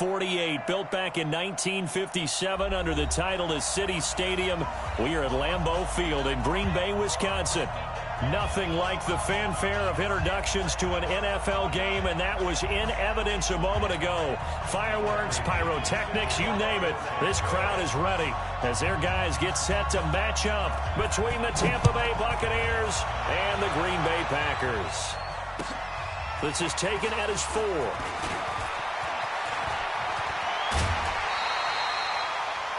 48, built back in 1957 under the title of City Stadium. We are at Lambeau Field in Green Bay, Wisconsin. Nothing like the fanfare of introductions to an NFL game, and that was in evidence a moment ago. Fireworks, pyrotechnics, you name it. This crowd is ready as their guys get set to match up between the Tampa Bay Buccaneers and the Green Bay Packers. This is taken at his 4.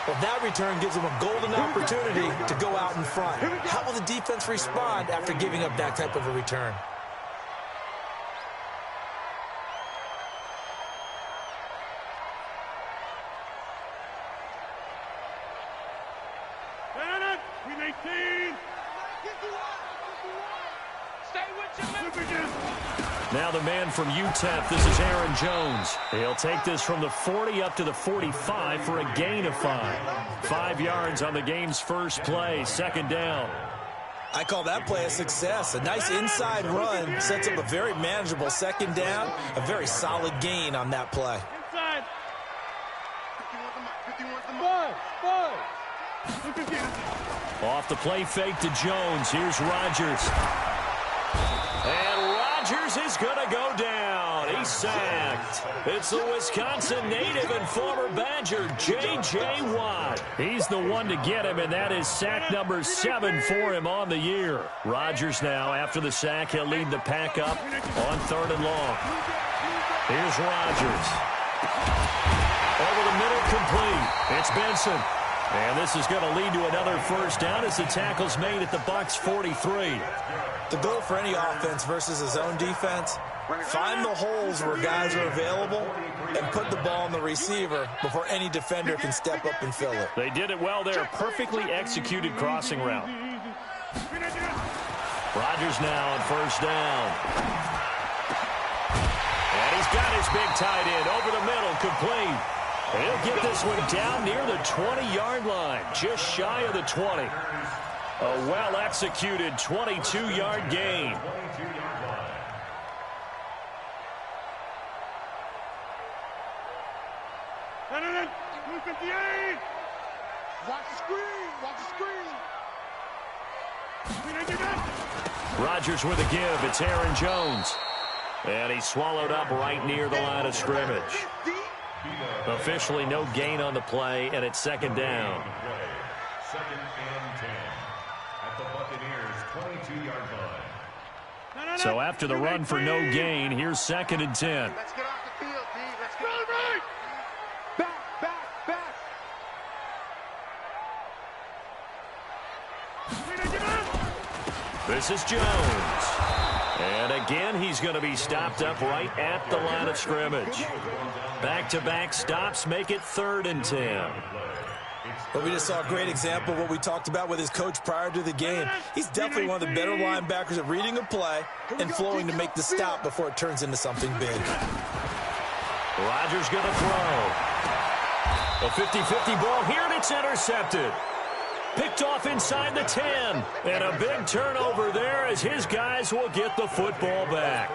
Well, that return gives them a golden opportunity to go out in front. How will the defense respond after giving up that type of a return? Now the man from UTEP, this is Aaron Jones. He'll take this from the 40 up to the 45 for a gain of 5. 5 yards on the game's first play, second down. I call that play a success. A nice inside run sets up a very manageable second down, a very solid gain on that play. Inside. Off the play fake to Jones. Here's Rodgers. And Rodgers is going to go down. He's sacked. It's the Wisconsin native and former Badger, J.J. Watt. He's the one to get him, and that is sack number 7 for him on the year. Rodgers now, after the sack, he'll lead the pack up on 3rd and long. Here's Rodgers. Over the middle, complete. It's Benson. And this is going to lead to another first down as the tackle's made at the Bucs 43. The goal for any offense versus his own defense, find the holes where guys are available and put the ball on the receiver before any defender can step up and fill it. They did it well there. Perfectly executed crossing route. Rodgers now on first down. And he's got his big tight end over the middle, complete. And he'll get this one down near the 20-yard line, just shy of the 20. A well-executed 22-yard gain. Watch the screen. Watch the screen. Rodgers with a give. It's Aaron Jones. And he's swallowed up right near the line of scrimmage. Officially no gain on the play, and it's second down. Second and 10 at the Buccaneers' 22-yard line. So after the run for no gain, here's second and 10. Let's get off the field, D. Let's go. Right. Back. This is Jones. And again, he's going to be stopped up right at the line of scrimmage. Back-to-back stops make it 3rd and 10. Well, we just saw a great example of what we talked about with his coach prior to the game. He's definitely one of the better linebackers at reading a play and flowing to make the stop before it turns into something big. Rodgers going to throw. A 50-50 ball here, and it's intercepted. Picked off inside the 10. And a big turnover there as his guys will get the football back.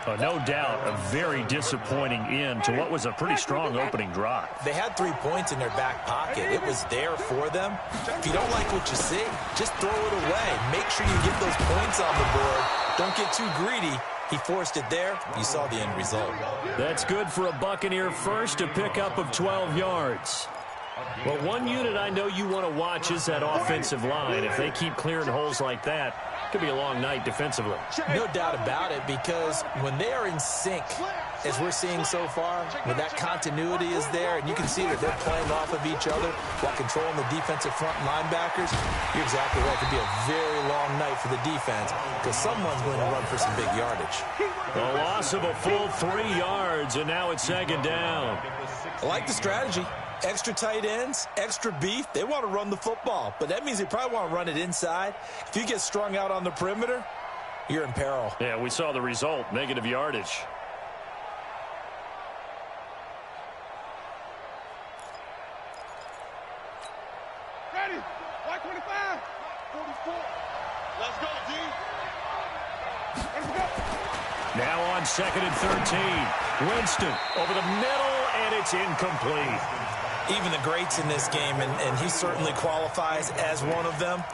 No doubt a very disappointing end to what was a pretty strong opening drive. They had 3 points in their back pocket. It was there for them. If you don't like what you see, just throw it away. Make sure you get those points on the board. Don't get too greedy. He forced it there. You saw the end result. That's good for a Buccaneer first, a pickup of 12 yards. Well, one unit I know you want to watch is that offensive line. If they keep clearing holes like that, it could be a long night defensively. No doubt about it, because when they are in sync, as we're seeing so far, when that continuity is there, and you can see that they're playing off of each other while controlling the defensive front linebackers, you're exactly right. It could be a very long night for the defense because someone's going to run for some big yardage. A loss of a full 3 yards, and now it's second down. I like the strategy. Extra tight ends, extra beef. They want to run the football, but that means they probably want to run it inside. If you get strung out on the perimeter, you're in peril. Yeah, we saw the result, negative yardage. Ready. White 25. 44. Let's go, D. Let's go. Now on second and 13. Winston over the middle, it's incomplete. Even the greats in this game, and he certainly qualifies as one of them,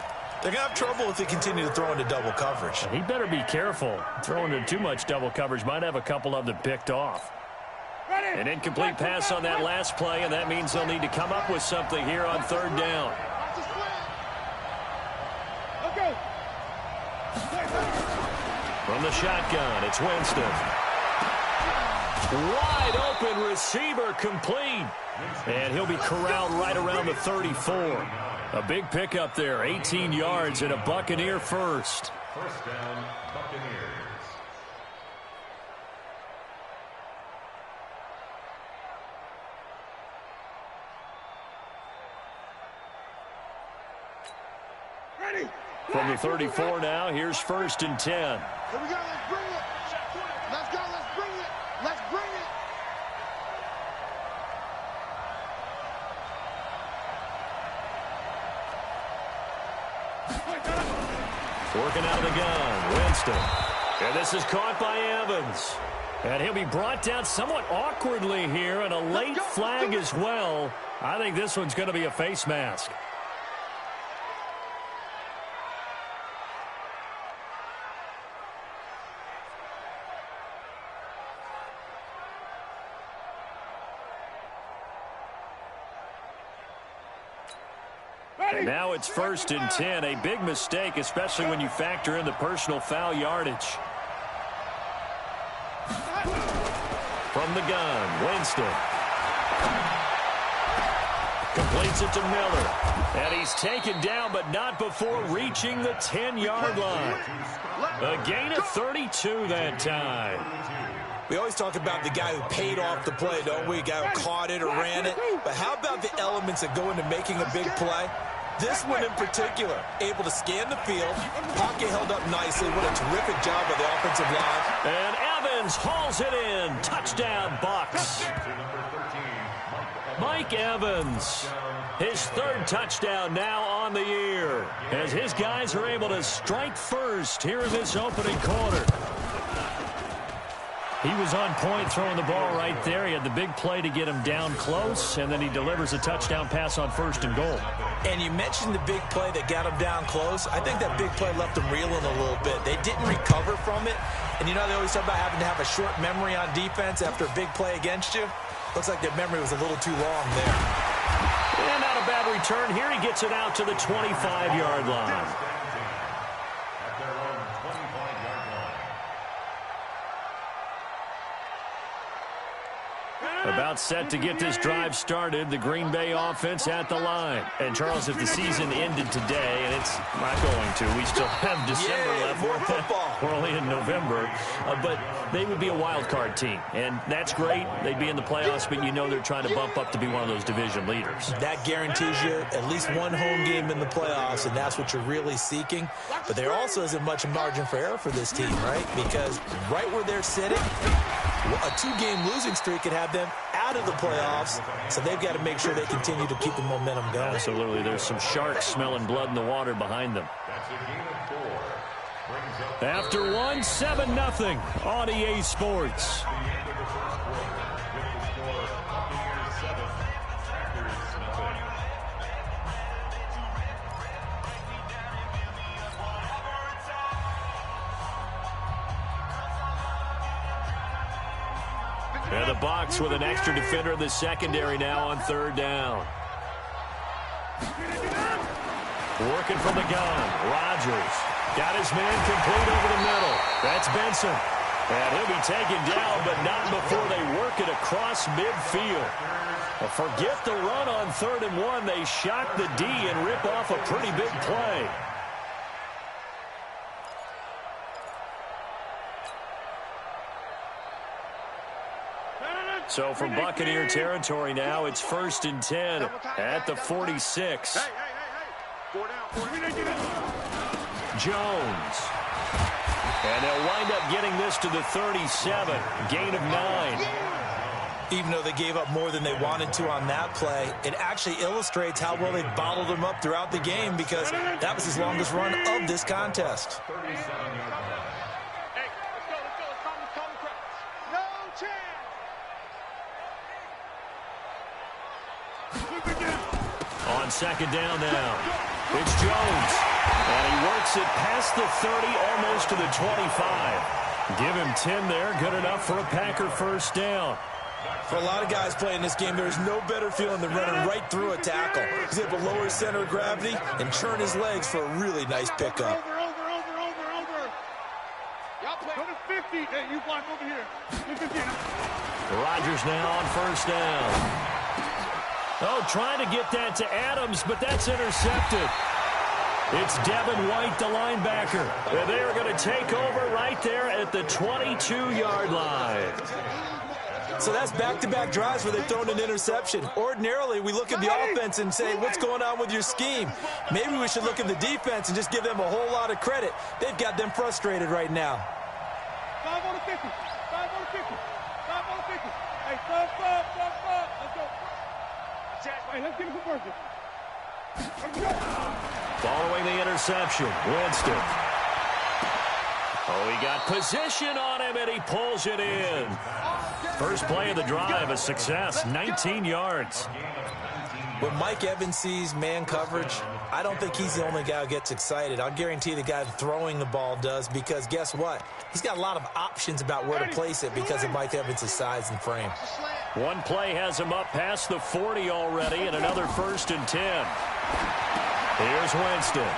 they're going to have trouble if they continue to throw into double coverage. He better be careful. Throwing into too much double coverage might have a couple of them picked off. An incomplete pass on that last play, and that means they'll need to come up with something here on third down. From the shotgun, it's Winston. Wide open receiver complete. And he'll be corralled right around the 34. A big pickup there, 18 yards and a Buccaneer first. First down, Buccaneers. From the 34 now, here's first and 10. Here we go, let's bring it. Let's go, let's bring it. Let's bring it. Working out of the gun, Winston. And this is caught by Evans. And he'll be brought down somewhat awkwardly here, and a late flag as well. I think this one's going to be a face mask. Now it's first and 10, a big mistake, especially when you factor in the personal foul yardage. From the gun, Winston. Completes it to Miller. And he's taken down, but not before reaching the 10-yard line. A gain of 32 that time. We always talk about the guy who paid off the play, don't we? The guy who caught it or ran it. But how about the elements that go into making a big play? This one in particular, able to scan the field, pocket held up nicely. What a terrific job by the offensive line. And Evans hauls it in. Touchdown, Bucs. Mike Evans, his third touchdown now on the year, as his guys are able to strike first here in this opening quarter. He was on point throwing the ball right there. He had the big play to get him down close, and then he delivers a touchdown pass on first and goal. And you mentioned the big play that got him down close. I think that big play left him reeling a little bit. They didn't recover from it. And you know they always talk about having to have a short memory on defense after a big play against you. Looks like their memory was a little too long there. And not a bad return here. He gets it out to the 25-yard line. About set to get this drive started, the Green Bay offense at the line. And, Charles, if the season ended today, and it's not going to, we still have December left. More football. We're only in November. But they would be a wild card team, and that's great. They'd be in the playoffs, but you know they're trying to bump up to be one of those division leaders. That guarantees you at least one home game in the playoffs, and that's what you're really seeking. But there also isn't much margin for error for this team, right? Because right where they're sitting, a two-game losing streak could have them out of the playoffs, so they've got to make sure they continue to keep the momentum going. Absolutely. There's some sharks smelling blood in the water behind them. After one, 7-0 on EA Sports. And the Bucs with an extra defender in the secondary now on third down. Working from the gun, Rodgers got his man complete over the middle. That's Benson. And he'll be taken down, but not before they work it across midfield. Well, forget the run on 3rd and 1. They shock the D and rip off a pretty big play. So from Buccaneer territory now, it's 1st and 10 at the 46. Hey. 4 down. Jones. And they'll wind up getting this to the 37. Gain of 9. Even though they gave up more than they wanted to on that play, it actually illustrates how well they bottled them up throughout the game, because that was his longest run of this contest. 37-yard line. Hey, let's go. Come. No chance. On second down now, it's Jones. And he works it past the 30, almost to the 25. Give him 10 there, good enough for a Packer first down. For a lot of guys playing this game, there's no better feeling than running right through a tackle. He's able to lower his center of gravity and churn his legs for a really nice pickup. Over. Y'all play. Go to 50. Hey, you block over here. 50. Rodgers now on first down. Oh, trying to get that to Adams, but that's intercepted. It's Devin White, the linebacker. And they are going to take over right there at the 22-yard line. So that's back-to-back drives where they've thrown an interception. Ordinarily, we look at the offense and say, what's going on with your scheme? Maybe we should look at the defense and just give them a whole lot of credit. They've got them frustrated right now. 5 on the 50. 5 on the 50. 5 on the 50. Hey, stop. Let's go. Hey, let's get him some work. Let's go. Following the interception, Winston. Oh, he got position on him, and he pulls it in. First play of the drive, a success, 19 yards. When Mike Evans sees man coverage, I don't think he's the only guy who gets excited. I'll guarantee the guy throwing the ball does, because guess what? He's got a lot of options about where to place it because of Mike Evans' size and frame. One play has him up past the 40 already, and another 1st and 10. Here's Winston.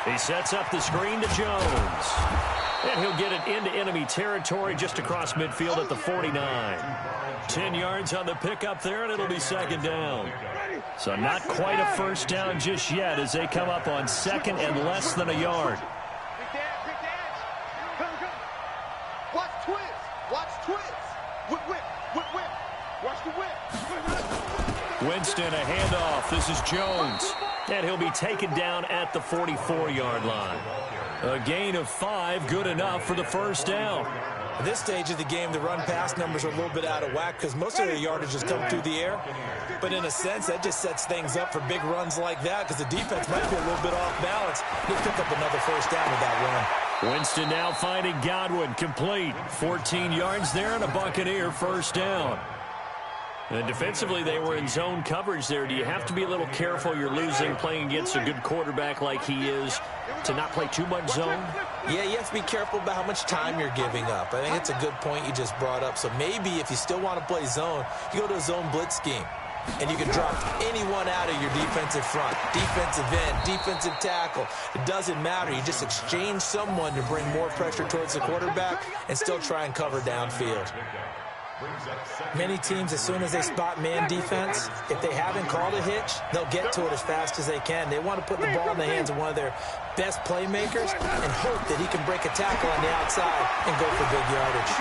He sets up the screen to Jones. And he'll get it into enemy territory just across midfield at the 49. 10 yards on the pickup there, and it'll be second down. So not quite a first down just yet as they come up on second and less than a yard. Big dash. Come. Watch twist. Whip. Watch the whip. Winston, a handoff. This is Jones. And he'll be taken down at the 44-yard line. A gain of 5, good enough for the first down. At this stage of the game, the run-pass numbers are a little bit out of whack because most of their yardage has come through the air. But in a sense, that just sets things up for big runs like that because the defense might be a little bit off balance. He'll pick up another first down with that run. Winston now finding Godwin, complete. 14 yards there and a Buccaneer first down. And defensively, they were in zone coverage there. Do you have to be a little careful? You're losing, playing against a good quarterback like he is, to not play too much zone? Yeah, you have to be careful about how much time you're giving up. I think it's a good point you just brought up. So maybe if you still want to play zone, you go to a zone blitz scheme. And you can drop anyone out of your defensive front, defensive end, defensive tackle. It doesn't matter. You just exchange someone to bring more pressure towards the quarterback and still try and cover downfield. Many teams, as soon as they spot man defense, if they haven't called a hitch, they'll get to it as fast as they can. They want to put the ball in the hands of one of their best playmakers and hope that he can break a tackle on the outside and go for big yardage.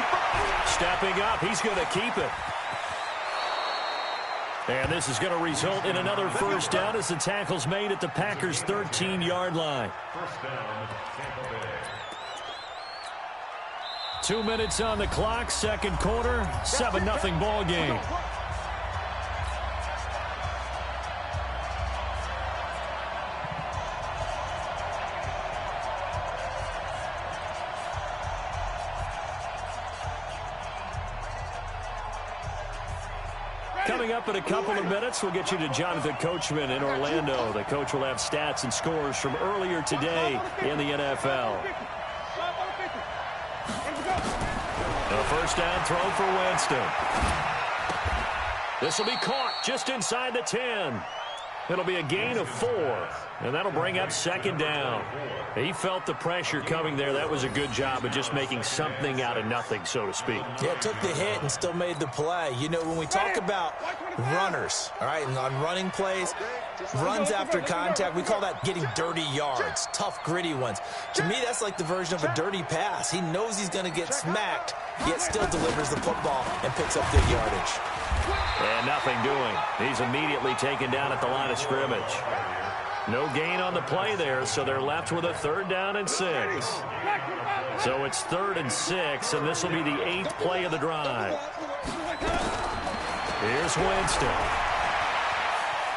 Stepping up, he's going to keep it. And this is going to result in another first down as the tackle's made at the Packers' 13-yard line. First down, Tampa Bay. 2 minutes on the clock, second quarter, 7-0 ball game. Coming up in a couple of minutes, we'll get you to Jonathan Coachman in Orlando. The coach will have stats and scores from earlier today in the NFL. A first down throw for Winston. This will be caught just inside the 10. It'll be a gain of 4, and that'll bring up second down. He felt the pressure coming there. That was a good job of just making something out of nothing, so to speak. Yeah, took the hit and still made the play. You know, when we talk about runners, all right, and on running plays, runs after contact, we call that getting dirty yards, tough, gritty ones. To me, that's like the version of a dirty pass. He knows he's going to get smacked, yet still delivers the football and picks up good yardage. And nothing doing. He's immediately taken down at the line of scrimmage. No gain on the play there, so they're left with a 3rd down and 6. So it's 3rd and 6, and this will be the 8th play of the drive. Here's Winston.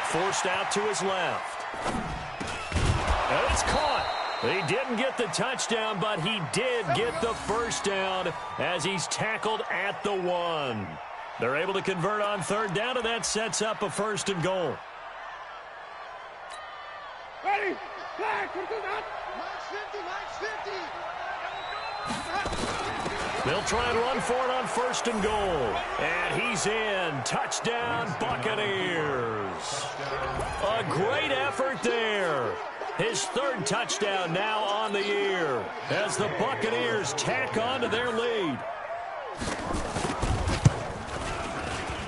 Forced out to his left. And it's caught. He didn't get the touchdown, but he did get the first down as he's tackled at the 1. They're able to convert on third down, and that sets up a 1st and goal. Ready? Flag. Max 50. They'll try and run for it on 1st and goal. And he's in. Touchdown, Buccaneers. A great effort there. His 3rd touchdown now on the year as the Buccaneers tack on to their lead.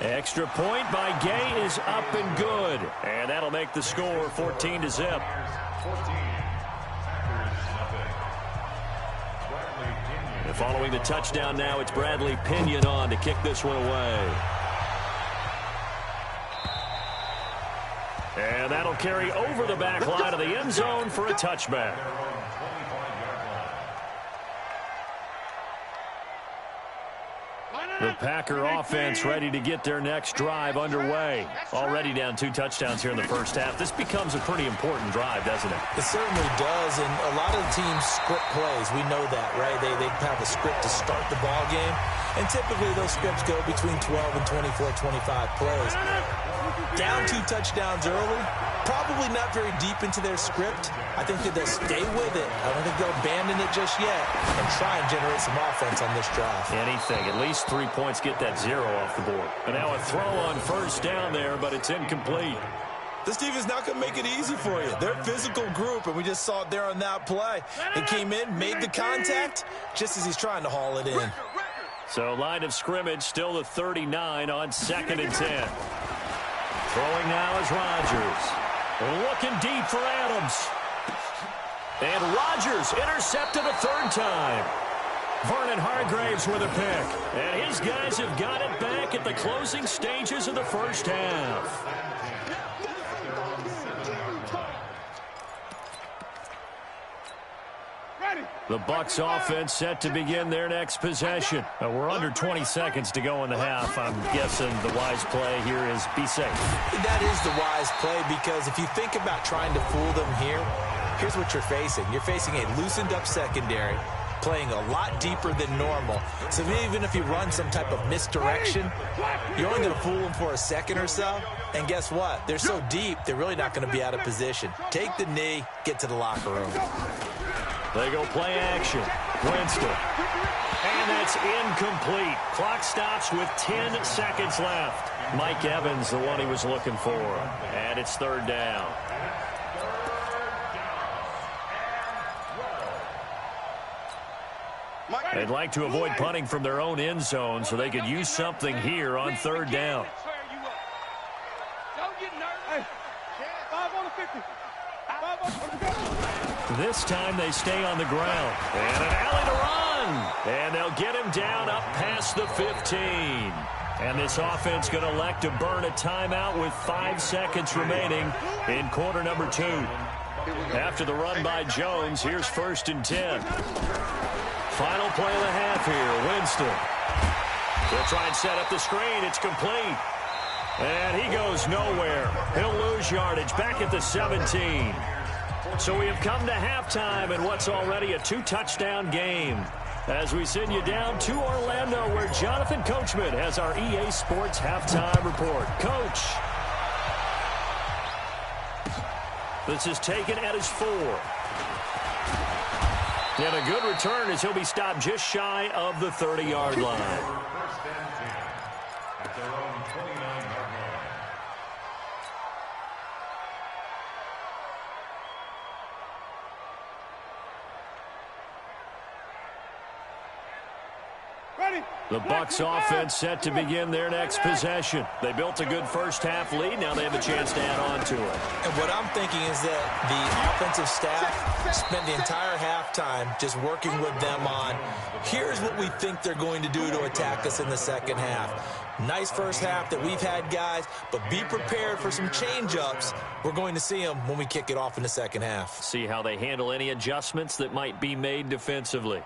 Extra point by Gay is up and good. And that'll make the score 14-0. And following the touchdown now, it's Bradley Pinion on to kick this one away. And that'll carry over the back line of the end zone for a touchback. The Packer offense ready to get their next drive underway. Already down 2 touchdowns here in the first half. This becomes a pretty important drive, doesn't it? It certainly does, and a lot of the teams script plays. We know that, right? They have a script to start the ball game, and typically those scripts go between 12 and 24, 25 plays. Down 2 touchdowns early, probably not very deep into their script. I think that they'll stay with it. I don't think they'll abandon it just yet and try and generate some offense on this drive. Anything. At least 3 points, get that 0 off the board. And now a throw on 1st down there, but it's incomplete. This team is not going to make it easy for you. They're a physical group, and we just saw it there on that play. He came in, made the contact, just as he's trying to haul it in. So line of scrimmage still the 39 on 2nd and 10. Throwing now is Rodgers. Looking deep for Adams. And Rodgers intercepted a 3rd time. Vernon Hargraves with a pick. And his guys have got it back at the closing stages of the first half. The Bucs offense set to begin their next possession. We're under 20 seconds to go in the half. I'm guessing the wise play here is be safe. That is the wise play, because if you think about trying to fool them here, here's what you're facing. You're facing a loosened up secondary, playing a lot deeper than normal. So even if you run some type of misdirection, you're only going to fool them for a second or so. And guess what? They're so deep, they're really not going to be out of position. Take the knee, get to the locker room. They go play action. Winston. And that's incomplete. Clock stops with 10 seconds left. Mike Evans, the one he was looking for. And it's 3rd down. They'd like to avoid punting from their own end zone so they could use something here on 3rd down. This time they stay on the ground. And an alley to run. And they'll get him down up past the 15. And this offense going to elect to burn a timeout with 5 seconds remaining in quarter number 2. After the run by Jones, here's 1st and 10. Final play of the half here. Winston. They'll try and set up the screen. It's complete. And he goes nowhere. He'll lose yardage back at the 17. So we have come to halftime in what's already a 2-touchdown game. As we send you down to Orlando, where Jonathan Coachman has our EA Sports halftime report. Coach. This is taken at his 4. And a good return as he'll be stopped just shy of the 30-yard line. First and 10 at their own 29-yard line. The Bucs offense set to begin their next possession. They built a good first half lead. Now they have a chance to add on to it. And what I'm thinking is that the offensive staff spent the entire halftime just working with them on, here's what we think they're going to do to attack us in the second half. Nice first half that we've had, guys, but be prepared for some change-ups. We're going to see them when we kick it off in the second half. See how they handle any adjustments that might be made defensively.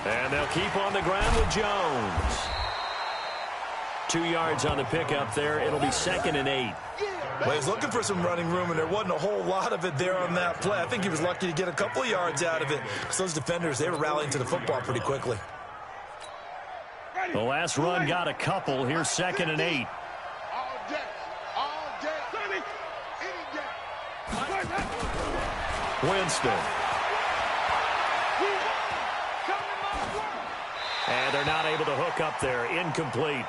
And they'll keep on the ground with Jones. 2 yards on the pickup there. It'll be 2nd and 8. Well, he was looking for some running room, and there wasn't a whole lot of it there on that play. I think he was lucky to get a couple of yards out of it. Because those defenders, they were rallying to the football pretty quickly. The last run got a couple. Here's 2nd and 8. Winston. And they're not able to hook up there. Incomplete.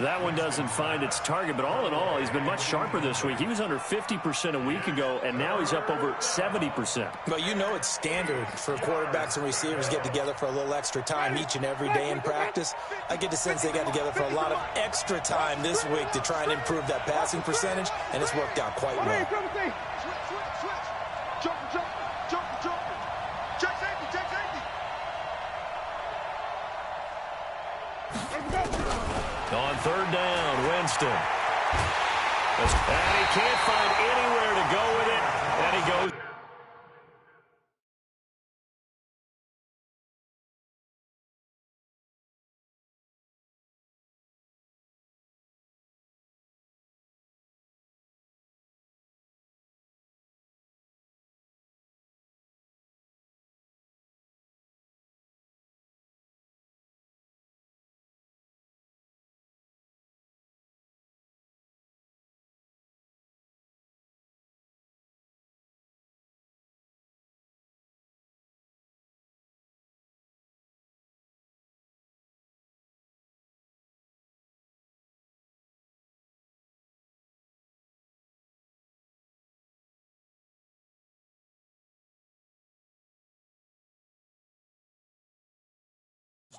That one doesn't find its target, but all in all, he's been much sharper this week. He was under 50% a week ago, and now he's up over 70%. Well, you know it's standard for quarterbacks and receivers get together for a little extra time each and every day in practice. I get the sense they got together for a lot of extra time this week to try and improve that passing percentage, and it's worked out quite well. On 3rd down, Winston. And he can't find anywhere to go with it. And he goes.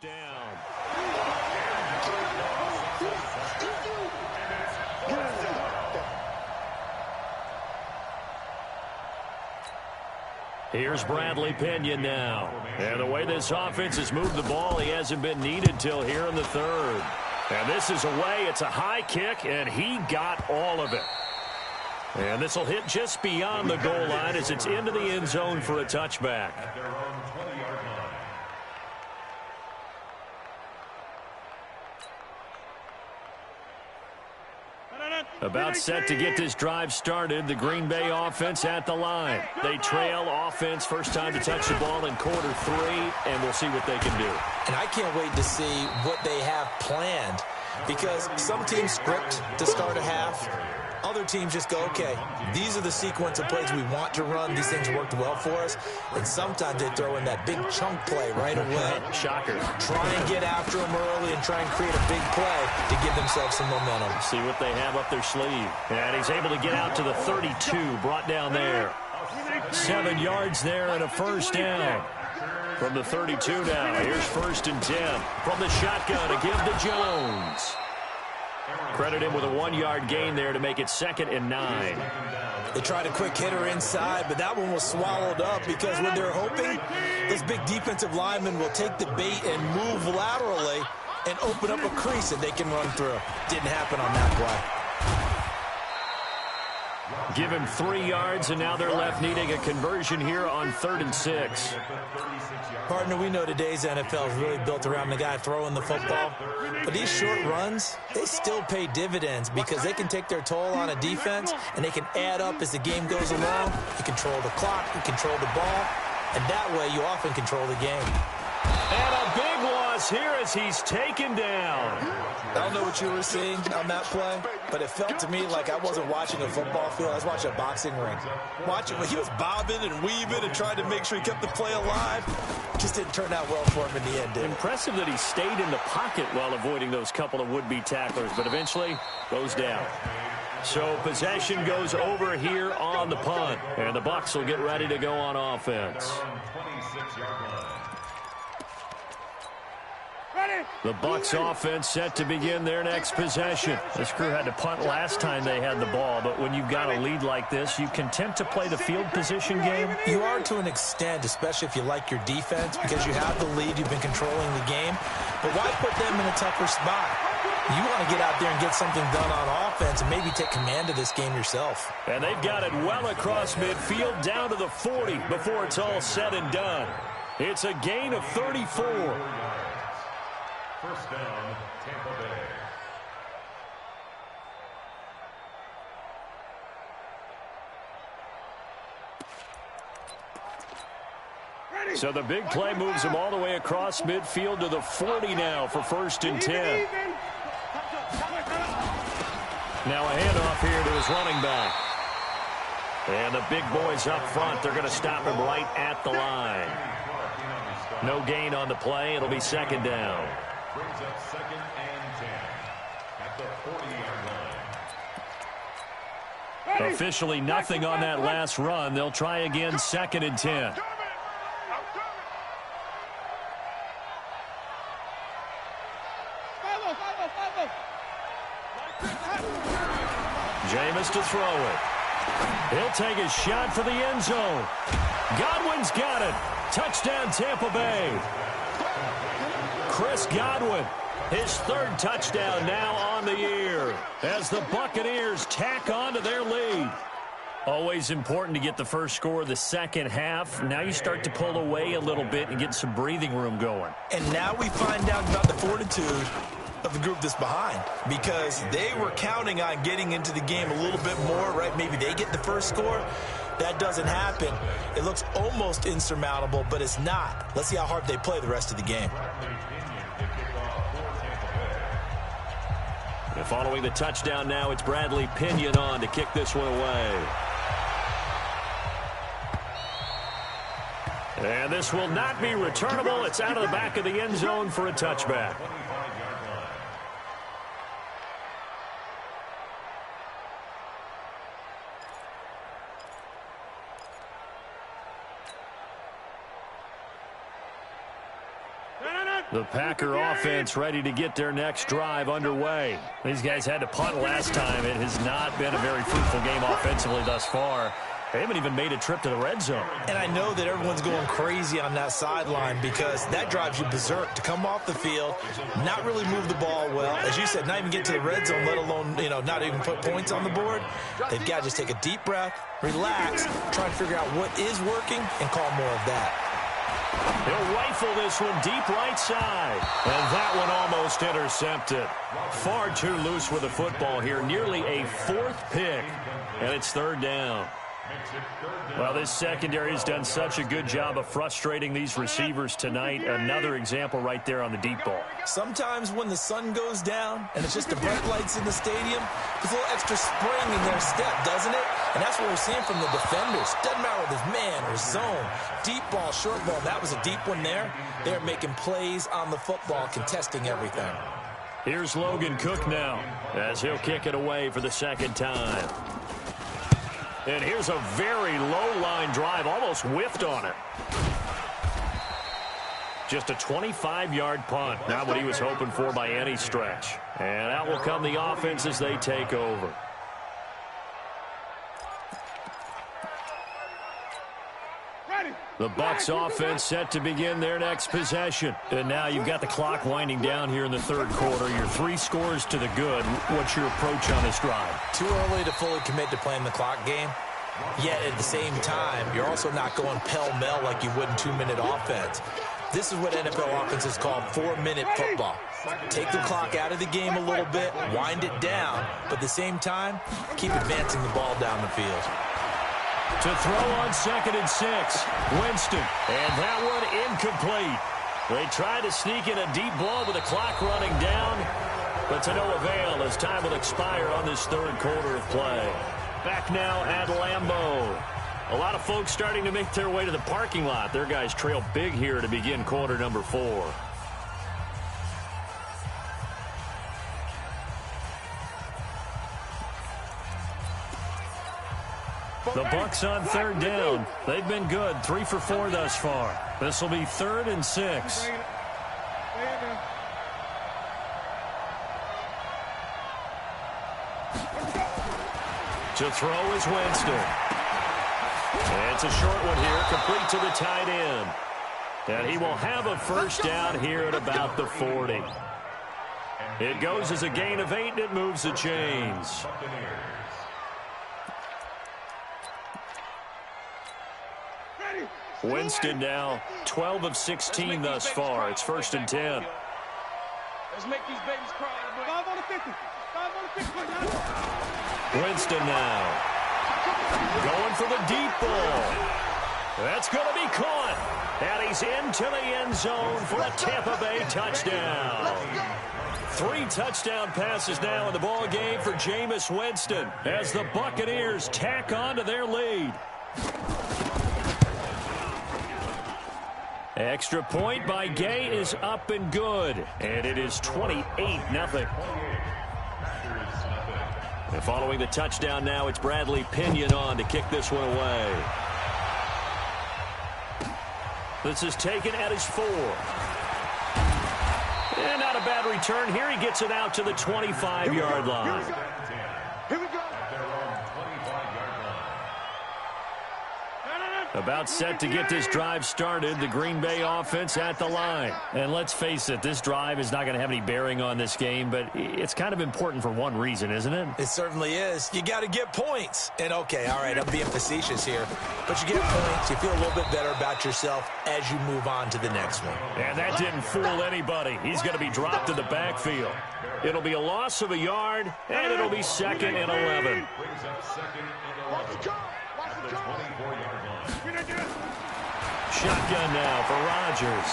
Down. Here's Bradley Pinion now. And the way this offense has moved the ball, he hasn't been needed till here in the 3rd. And this is away. It's a high kick, and he got all of it. And this will hit just beyond the goal line as it's into the end zone for a touchback. About set to get this drive started. The Green Bay offense at the line. They trail offense first time to touch the ball in Q3, and we'll see what they can do. And I can't wait to see what they have planned, because some teams script to start a half. Other teams just go, okay, these are the sequence of plays we want to run. These things worked well for us. And sometimes they throw in that big chunk play right away. Shocker. Try and get after them early and try and create a big play to give themselves some momentum. See what they have up their sleeve. And he's able to get out to the 32, brought down there. 7 yards there and a first down. From the 32 now, here's 1st and 10. From the shotgun to give to Jones. Credit him with a 1-yard gain there to make it 2nd and 9. They tried a quick hitter inside, but that one was swallowed up because when they're hoping this big defensive lineman will take the bait and move laterally and open up a crease that they can run through. Didn't happen on that play. Give him 3 yards, and now they're left needing a conversion here on 3rd and 6. Partner, we know today's NFL is really built around the guy throwing the football. But these short runs, they still pay dividends because they can take their toll on a defense, and they can add up as the game goes along. You control the clock, you control the ball, and that way you often control the game. And a big loss here as he's taken down. I don't know what you were seeing on that play, but it felt to me like I wasn't watching a football field. I was watching a boxing ring. He was bobbing and weaving and trying to make sure he kept the play alive. Just didn't turn out well for him in the end, did it? Impressive that he stayed in the pocket while avoiding those couple of would-be tacklers, but eventually goes down. So possession goes over here on the punt, and the Bucs will get ready to go on offense. The Bucs offense set to begin their next possession. This crew had to punt last time they had the ball, but when you've got a lead like this, you content to play the field position game? You are to an extent, especially if you like your defense, because you have the lead, you've been controlling the game. But why put them in a tougher spot? You want to get out there and get something done on offense and maybe take command of this game yourself. And they've got it well across midfield down to the 40 before it's all said and done. It's a gain of 34. First down, Tampa Bay. So the big play moves him all the way across midfield to the 40 now for 1st and 10. Now a handoff here to his running back. And the big boys up front, they're going to stop him right at the line. No gain on the play. It'll be 2nd down. Brings up 2nd and 10 at the 40-yard line. Officially nothing on that last run. They'll try again 2nd and 10. Jameis to throw it. He'll take his shot for the end zone. Godwin's got it. Touchdown, Tampa Bay. Chris Godwin, his 3rd touchdown now on the year as the Buccaneers tack on to their lead. Always important to get the first score of the second half. Now you start to pull away a little bit and get some breathing room going. And now we find out about the fortitude of the group that's behind, because they were counting on getting into the game a little bit more, right? Maybe they get the first score. That doesn't happen. It looks almost insurmountable, but it's not. Let's see how hard they play the rest of the game. And following the touchdown now, it's Bradley Pinion on to kick this one away. And this will not be returnable. It's out of the back of the end zone for a touchback. The Packer offense ready to get their next drive underway. These guys had to punt last time. It has not been a very fruitful game offensively thus far. They haven't even made a trip to the red zone. And I know that everyone's going crazy on that sideline because that drives you berserk to come off the field, not really move the ball well. As you said, not even get to the red zone, let alone, not even put points on the board. They've got to just take a deep breath, relax, try to figure out what is working, and call more of that. He'll rifle this one deep right side. And that one almost intercepted. Far too loose with the football here. Nearly a 4th pick. And it's 3rd down. Well, this secondary has done such a good job of frustrating these receivers tonight. Another example right there on the deep ball. Sometimes when the sun goes down and it's just the bright lights in the stadium, there's a little extra spring in their step, doesn't it? And that's what we're seeing from the defenders. Doesn't matter whether it's man or zone. Deep ball, short ball. That was a deep one there. They're making plays on the football, contesting everything. Here's Logan Cook now as he'll kick it away for the 2nd time. And here's a very low-line drive, almost whiffed on it. Just a 25-yard punt, not what he was hoping for by any stretch. And out will come the offense as they take over. The Bucs offense set to begin their next possession. And now you've got the clock winding down here in the 3rd quarter. Your 3 scores to the good. What's your approach on this drive? Too early to fully commit to playing the clock game. Yet at the same time, you're also not going pell-mell like you would in 2-minute offense. This is what NFL offenses call 4-minute football. Take the clock out of the game a little bit, wind it down, but at the same time, keep advancing the ball down the field. To throw on 2nd and 6. Winston. And that one incomplete. They tried to sneak in a deep ball with the clock running down, but to no avail as time will expire on this 3rd quarter of play. Back now at Lambeau. A lot of folks starting to make their way to the parking lot. Their guys trail big here to begin quarter number 4. The Bucs on 3rd down. They've been good. 3 for 4 thus far. This will be 3rd and 6. To throw is Winston. And it's a short one here, complete to the tight end. And he will have a first down here at about the 40. It goes as a gain of 8, and it moves the chains. Winston now 12 of 16 thus far. It's 1st and 10. Let's make these babies cry. 5 on the 50. 5 on the 50. Winston now going for the deep ball. That's going to be caught. And he's into the end zone for a Tampa Bay touchdown. 3 touchdown passes now in the ball game for Jameis Winston as the Buccaneers tack on to their lead. Extra point by Gay is up and good, and it is 28-0. And following the touchdown now, it's Bradley Pinion on to kick this one away. This is taken at his 4. And not a bad return here. He gets it out to the 25-yard line. Here we go. About set to get this drive started, the Green Bay offense at the line. And let's face it, this drive is not going to have any bearing on this game, but it's kind of important for one reason, isn't it? It certainly is. You got to get points. And, okay, all right, I'm being facetious here. But you get points, you feel a little bit better about yourself as you move on to the next one. And that didn't fool anybody. He's going to be dropped in the backfield. It'll be a loss of a yard, and it'll be 2nd and 11. Shotgun now for Rodgers.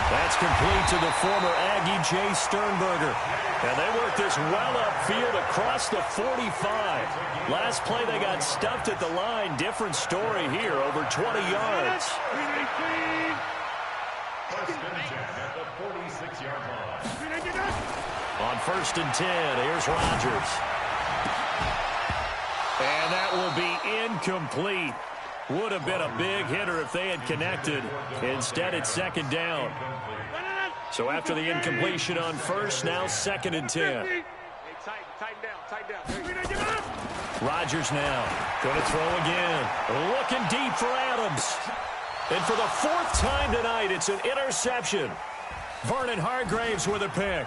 That's complete to the former Aggie Jay Sternberger. And they work this well upfield across the 45. Last play they got stuffed at the line. Different story here, over 20 yards. On 1st and 10, here's Rodgers. And that will be incomplete. Would have been a big hitter if they had connected. Instead, it's 2nd down. So after the incompletion on 1st, now 2nd and 10. Rodgers now going to throw again. Looking deep for Adams. And for the 4th time tonight, it's an interception. Vernon Hargraves with a pick.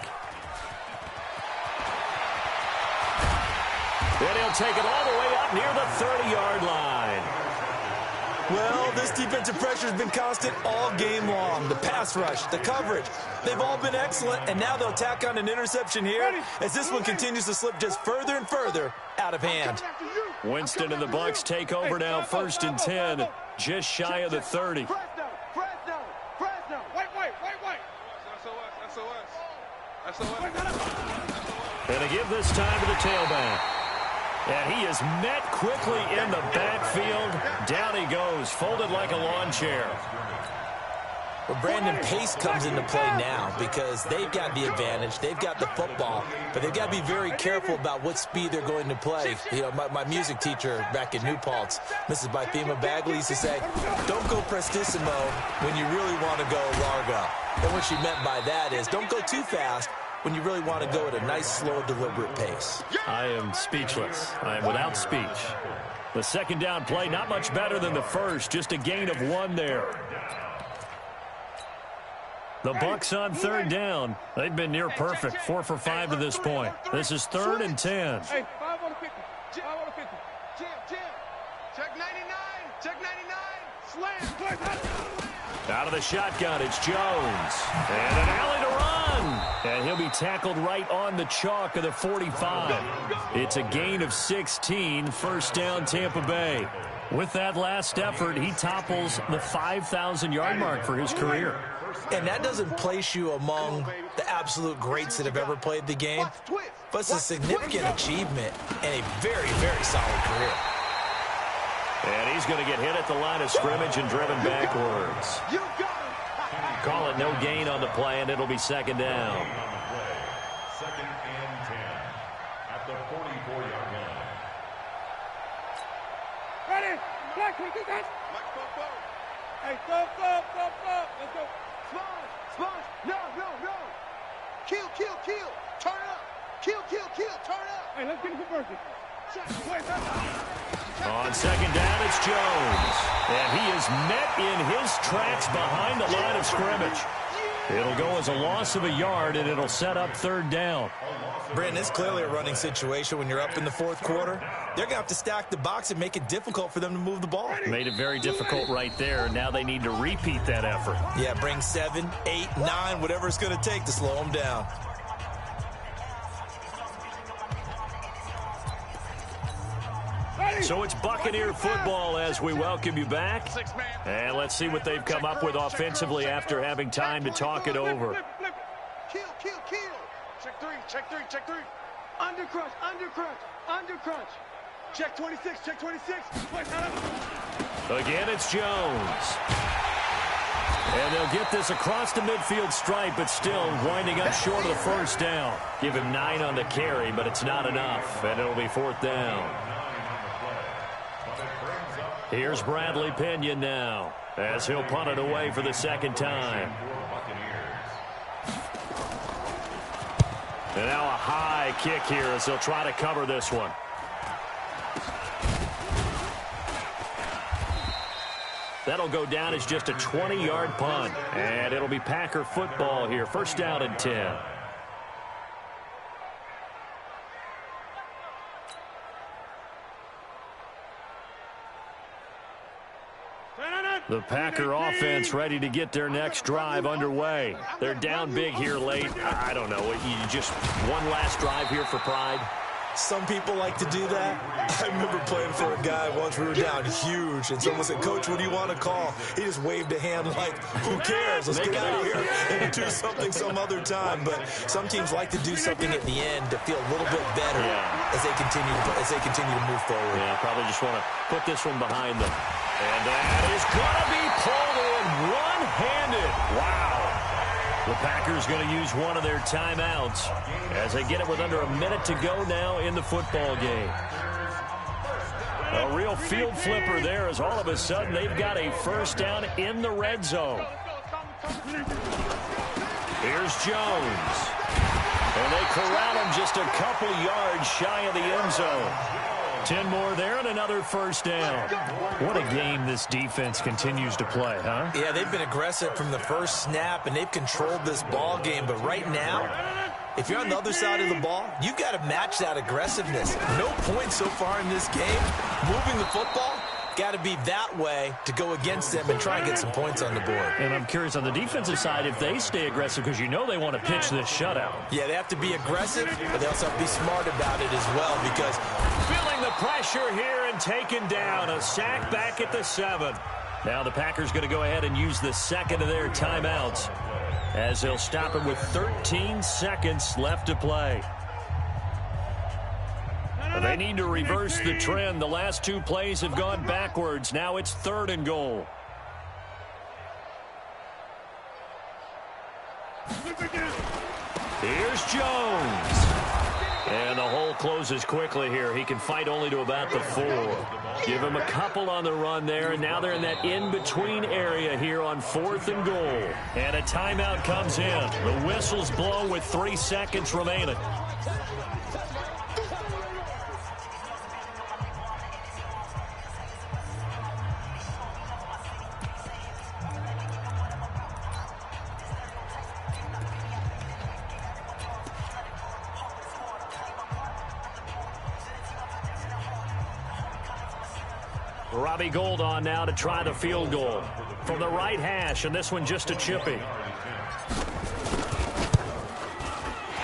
And he'll take it all the way up near the 30-yard line. Well, this defensive pressure has been constant all game long. The pass rush, the coverage, they've all been excellent, and now they'll tack on an interception here as this one continues to slip just further and further out of hand. Winston and the Bucs take over now, 1st and 10, just shy of the 30. Wait. And to give this time to the tailback. And he is met quickly in the backfield. Down he goes, folded like a lawn chair. Well, Brandon, pace comes into play now because they've got the advantage. They've got the football, but they've got to be very careful about what speed they're going to play. You know, my music teacher back in New Paltz, Mrs. Bythema Bagley, used to say, don't go prestissimo when you really want to go largo. And what she meant by that is don't go too fast when you really want to go at a nice, slow, deliberate pace. I am speechless. I am without speech. The 2nd down play, not much better than the 1st, just a gain of 1 there. The Bucs on 3rd down. They've been near perfect, 4 for 5 to this point. This is 3rd and 10. Hey, 5 on the 50. 5 on the 50. Jim. Check 99. Check 99. Slam. Out of the shotgun, it's Jones. And an alley to run. And he'll be tackled right on the chalk of the 45. It's a gain of 16, 1st down Tampa Bay. With that last effort, he topples the 5,000-yard mark for his career. And that doesn't place you among the absolute greats that have ever played the game, but it's a significant achievement and a very, very solid career. And he's going to get hit at the line of scrimmage and driven backwards. Call it no gain on the play, and it'll be 2nd down. 2nd and 10 at the 44-yard line. Ready? Black, can we do that? Hey, go. Let's go. Sponge. No. Kill. Turn up. Kill. Turn up. Hey, let's get a conversion. On 2nd down, it's Jones. And he is met in his tracks behind the line of scrimmage. It'll go as a loss of a yard, and it'll set up 3rd down. Brandon, it's clearly a running situation when you're up in the fourth quarter. They're going to have to stack the box and make it difficult for them to move the ball. Made it very difficult right there. Now they need to repeat that effort. Yeah, bring 7, 8, 9, whatever it's going to take to slow them down. So it's Buccaneer football as we welcome you back. And let's see what they've come up with offensively after having time to talk it over. Kill, kill, kill. Check 3, check 3, check 3. Under crunch, under crunch, under crunch. Check 26, check 26. Again, it's Jones. And they'll get this across the midfield stripe, but still winding up short of the first down. Give him 9 on the carry, but it's not enough, and it'll be 4th down. Here's Bradley Pinion now, as he'll punt it away for the second time. And now a high kick here as they'll try to cover this one. That'll go down as just a 20-yard punt. And it'll be Packer football here. 1st down and 10. The Packer offense ready to get their next drive underway. They're down big here late. I don't know. You just one last drive here for pride? Some people like to do that. I remember playing for a guy once. We were down huge, and someone said, "Coach, what do you want to call?" He just waved a hand like, "Who cares? Let's get out of here and do something some other time." But some teams like to do something at the end to feel a little bit better as they continue to move forward. Yeah, probably just want to put this one behind them. And that is going to be pulled in one-handed. Wow. The Packers going to use one of their timeouts as they get it with under a minute to go now in the football game. A real field flipper there as all of a sudden they've got a 1st down in the red zone. Here's Jones. And they corral him just a couple yards shy of the end zone. 10 more there and another 1st down. What a game this defense continues to play, huh? Yeah, they've been aggressive from the first snap, and they've controlled this ball game. But right now, if you're on the other side of the ball, you've got to match that aggressiveness. No points so far in this game. Moving the football, got to be that way to go against them and try and get some points on the board. And I'm curious on the defensive side if they stay aggressive, because you know they want to pitch this shutout. Yeah, they have to be aggressive, but they also have to be smart about it as well, because feeling the pressure here and taken down. A sack back at the 7. Now the Packers going to go ahead and use the second of their timeouts as they'll stop it with 13 seconds left to play. They need to reverse the trend. The last 2 plays have gone backwards. Now it's 3rd and goal. Here's Jones. And the hole closes quickly here. He can fight only to about the 4. Give him a couple on the run there, and now they're in that in-between area here on 4th and goal. And a timeout comes in. The whistle's blown with 3 seconds remaining. Robbie Gould on now to try the field goal from the right hash, and this one just a chippy.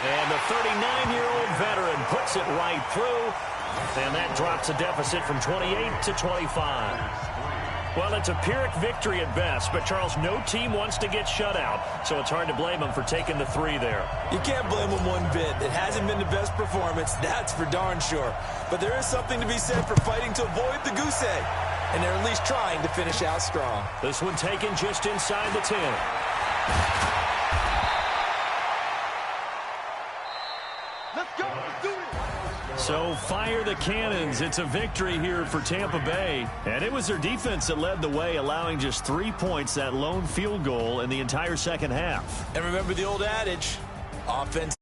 And the 39-year-old veteran puts it right through, and that drops a deficit from 28 to 25. Well, it's a Pyrrhic victory at best, but, Charles, no team wants to get shut out, so it's hard to blame them for taking the 3 there. You can't blame them one bit. It hasn't been the best performance, that's for darn sure. But there is something to be said for fighting to avoid the goose egg, and they're at least trying to finish out strong. This one taken just inside the 10. Let's go. Let's do it. So fire the cannons. It's a victory here for Tampa Bay. And it was their defense that led the way, allowing just 3 points, that lone field goal in the entire second half. And remember the old adage, offense